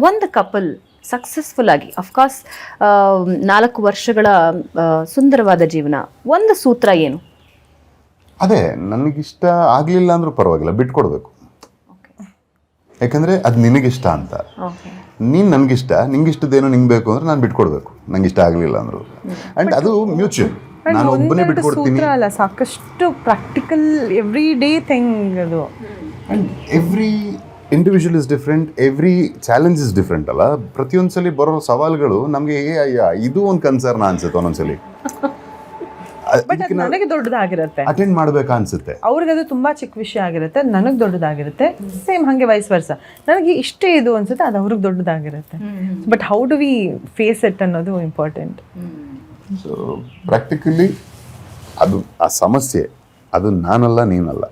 ಒಂದು couple successful ಆಗಿ of course 4 ವರ್ಷಗಳ ಸುಂದರವಾದ ಜೀವನ, ಒಂದು ಸೂತ್ರ ಏನು? ಅದೇ, ನನಗಿಷ್ಟ ಆಗಲಿಲ್ಲ ಅಂದ್ರೂ ಪರವಾಗಿಲ್ಲ, ಬಿಟ್ಕೊಡ್ಬೇಕು. ಯಾಕಂದರೆ ಅದು ನಿನಗಿಷ್ಟ ಅಂತ, ನೀನು ನನಗಿಷ್ಟ, ನಿಂಗಿಷ್ಟದೇನೋ ನಿಂಗೆ ಬೇಕು ಅಂದರೆ ನಾನು ಬಿಟ್ಕೊಡ್ಬೇಕು, ನಂಗೆ ಇಷ್ಟ ಆಗಲಿಲ್ಲ ಅಂದರು. ಆ್ಯಂಡ್ ಅದು ಮ್ಯೂಚುವಲ್, ನಾನು ಒಬ್ಬನೇ ಬಿಟ್ಕೊಡ್ತೀನಿ ಅಲ್ಲ, ಸಾಕಷ್ಟು ಪ್ರಾಕ್ಟಿಕಲ್ ಎವ್ರಿ ಡೇ ಥಿಂಗ್ ಅದು. And every individual is different, every challenge is different ಅಲ್ಲ. ಪ್ರತಿಯೊಂದ್ಸಲಿ ಬರೋ ಸವಾಲುಗಳು ನಮಗೆ ಇದು ಒಂದು ಕನ್ಸರ್ನ ಅನ್ಸುತ್ತೆ ಒಂದೊಂದ್ಸಲಿ. ಬಟ್ ಅದು ನನಗೆ ದೊಡ್ಡದಾಗಿರುತ್ತೆ, ಅಟೆಂಡ್ ಮಾಡಬೇಕಾ ಅನ್ಸುತ್ತೆ. ಅವ್ರಿಗೆ ಅದು ತುಂಬಾ ಚಿಕ್ಕ ವಿಷಯ ಆಗಿರುತ್ತೆ, ನನಗೆ ದೊಡ್ಡದಾಗಿರುತ್ತೆ. ಸೇಮ್ ಹಾಗೆ ವೈಸ್ ವರ್ಸ, ನನಗೆ ಇಷ್ಟೇ ಇದು ಅನ್ಸುತ್ತೆ, ಅದು ಅವ್ರಿಗೆ ದೊಡ್ಡದಾಗಿರುತ್ತೆ. But how do we face it ಅನ್ನೋದು ಇಂಪಾರ್ಟೆಂಟ್. ಸೊ ಪ್ರಾಕ್ಟಿಕಲಿ ಅದು ಆ ಸಮಸ್ಯೆ, ಅದು ನಾನಲ್ಲ ನೀನಲ್ಲ,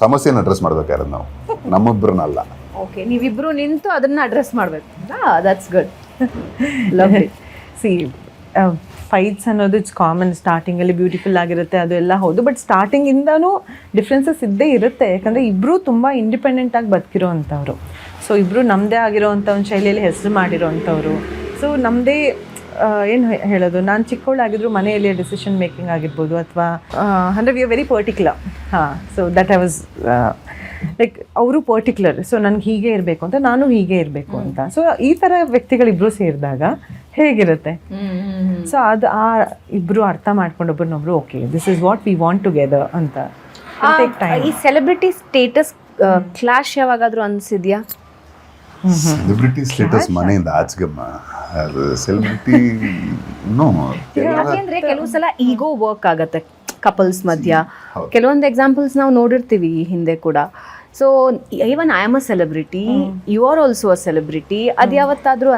ಸಮಸ್ಯೆನ ಅಡ್ರೆಸ್ ಮಾಡ್ಬೇಕಾದ್ರೆ ನಾವು ನಮ್ಮೊಬ್ಬರನ್ನಲ್ಲ. ಓಕೆ, ನೀವಿಬ್ರು ನಿಂತು ಅದನ್ನ ಅಡ್ರೆಸ್ ಮಾಡಬೇಕು. That's good, lovely. C fights ಅನ್ನೋದು ಇಟ್ಸ್ ಕಾಮನ್. ಸ್ಟಾರ್ಟಿಂಗಲ್ಲಿ ಬ್ಯೂಟಿಫುಲ್ ಆಗಿರುತ್ತೆ, ಅದು ಎಲ್ಲ ಹೌದು. ಬಟ್ ಸ್ಟಾರ್ಟಿಂಗಿಂದನೂ ಡಿಫ್ರೆನ್ಸಸ್ ಇದ್ದೇ ಇರುತ್ತೆ, ಯಾಕಂದರೆ ಇಬ್ಬರೂ ತುಂಬ ಇಂಡಿಪೆಂಡೆಂಟಾಗಿ ಬದುಕಿರೋ ಅಂಥವ್ರು. ಸೊ ಇಬ್ಬರು ನಮ್ಮದೇ ಆಗಿರೋ ಅಂಥ ಒಂದು ಶೈಲಿಯಲ್ಲಿ ಹೆಸರು ಮಾಡಿರೋ ಅಂಥವ್ರು. ಸೊ ನಮ್ಮದೇ ಏನು ಹೇಳೋದು, ನಾನು ಚಿಕ್ಕವಳಾಗಿದ್ರು ಮನೆಯಲ್ಲಿ ಡಿಸಿಷನ್ ಮೇಕಿಂಗ್ ಆಗಿರ್ಬೋದು, ಅಥವಾ ಅಂದರೆ ವಿ ಆರ್ ವೆರಿ ಪರ್ಟಿಕ್ಯುಲರ್. ಹಾಂ, so that I was like, ಅವರು ಪರ್ಟಿಕ್ಯುಲರ್. ಸೊ ನನಗೆ ಹೀಗೆ ಇರಬೇಕು ಅಂತ, ನಾನು ಹೀಗೆ ಇರಬೇಕು ಅಂತ. ಸೊ ಈ ಥರ ವ್ಯಕ್ತಿಗಳಿಬ್ಬರು ಸೇರಿದಾಗ ಹೇಗಿರುತ್ತೆ. ಸೊ ಅದು ಆ ಇಬ್ಬರು ಅರ್ಥ ಮಾಡ್ಕೊಂಡು ಒಬ್ಬರನ್ನೊಬ್ರು okay this is what we want together ಅಂತ. ಈ ಸೆಲೆಬ್ರಿಟಿ ಸ್ಟೇಟಸ್ ಕ್ಲಾಶ್ ಯಾವಾಗಾದ್ರೂ ಅನ್ಸಿದ್ಯಾ? ಸೆಲೆಬ್ರಿಟಿ ಸ್ಟೇಟಸ್ ಮನೆಯಿಂದ ಆಚೆಗಮ್ಮ, ಅದು ಸೆಲೆಬ್ರಿಟಿ ಯಾಕೆಂದ್ರೆ ಕೆಲವು ಸಲ ಈಗೋ ವರ್ಕ್ ಆಗತ್ತೆ ಕಪಲ್ಸ್ ಮಧ್ಯ. ಕೆಲವೊಂದು ಎಕ್ಸಾಂಪಲ್ಸ್ ನಾವು ನೋಡಿರ್ತೀವಿ ಈ ಹಿಂದೆ ಕೂಡ. So even I am a celebrity, you are also a celebrity. ಅದು ಯಾವತ್ತಾದ್ರೂ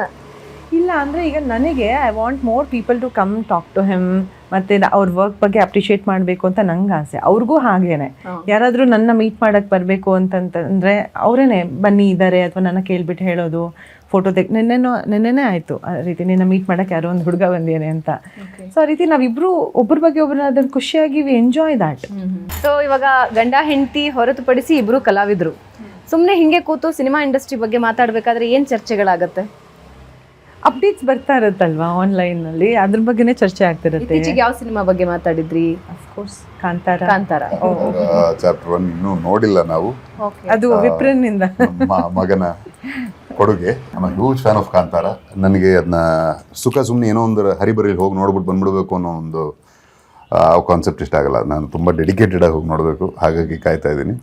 ಇಲ್ಲ ಅಂದರೆ ಈಗ ನನಗೆ I want more people to come talk to him, ಮತ್ತು ಅವ್ರ ವರ್ಕ್ ಬಗ್ಗೆ ಅಪ್ರಿಷಿಯೇಟ್ ಮಾಡಬೇಕು ಅಂತ ನಂಗೆ ಆಸೆ. ಅವ್ರಿಗೂ ಹಾಗೇನೆ, ಯಾರಾದರೂ ನನ್ನ ಮೀಟ್ ಮಾಡೋಕ್ಕೆ ಬರಬೇಕು ಅಂತಂತಂದರೆ ಅವರೇನೆ ಬನ್ನಿ ಇದ್ದಾರೆ, ಅಥವಾ ನನ್ನ ಕೇಳ್ಬಿಟ್ಟು ಹೇಳೋದು, ಫೋಟೋ ನೆನ್ನೆನೇ ಆಯಿತು ಆ ರೀತಿ, ನಿನ್ನ ಮೀಟ್ ಮಾಡೋಕ್ಕೆ ಯಾರೋ ಒಂದು ಹುಡುಗ ಬಂದೇನೆ ಅಂತ. ಸೊ ಆ ರೀತಿ ನಾವಿಬ್ಬರು ಒಬ್ಬರ ಬಗ್ಗೆ ಒಬ್ಬರನ್ನ ಅದನ್ನು ಖುಷಿಯಾಗಿ ವಿ ಎಂಜಾಯ್ ದ್ಯಾಟ್. ಸೊ ಇವಾಗ ಗಂಡ ಹೆಂಡತಿ ಹೊರತುಪಡಿಸಿ ಇಬ್ಬರು ಕಲಾವಿದರು, ಸುಮ್ಮನೆ ಹಿಂಗೆ ಕೂತು ಸಿನಿಮಾ ಇಂಡಸ್ಟ್ರಿ ಬಗ್ಗೆ ಮಾತಾಡಬೇಕಾದ್ರೆ ಏನು ಚರ್ಚೆಗಳಾಗತ್ತೆ? ಅಪ್ಡೇಟ್ಸ್ ಬರ್ತಾ ಇರುತ್ತಲ್ವಾ ಆನ್ಲೈನಲ್ಲಿ, ಅದ್ರ ಬಗ್ಗೆನೇ ಚರ್ಚೆ ಆಗ್ತಿರುತ್ತೆ. ಈಚೆಗೆ ಯಾವ ಸಿನಿಮಾ ಬಗ್ಗೆ ಮಾತಾಡಿದ್ರಿ? ಅಫ್ಕೋರ್ಸ್ ಕಾಂತಾರ. ಚಾಪ್ಟರ್ 1 ಇನ್ನೂ ನೋಡಿಲ್ಲ ನಾವು. ಅದು ವಿಪ್ರನ್ನಿಂದ ಮಗನ ಕೊಡುಗೆ. I am huge fan of Kantara. ನನಗೆ ಅದನ್ನ ಸುಖ ಸುಮ್ಮನೆ ಏನೋ ಒಂದು ಹರಿಬರಿಲಿ ಹೋಗಿ ನೋಡ್ಬಿಟ್ಟು ಬಂದ್ಬಿಡ್ಬೇಕು ಅನ್ನೋ ಒಂದು ಕಾನ್ಸೆಪ್ಟ್ ಇಷ್ಟ ಆಗಲ್ಲ. ನಾನು ತುಂಬ ಡೆಡಿಕೇಟೆಡ್ ಆಗಿ ಹೋಗಿ ನೋಡಬೇಕು, ಹಾಗಾಗಿ ಕಾಯ್ತಾ ಇದ್ದೀನಿ.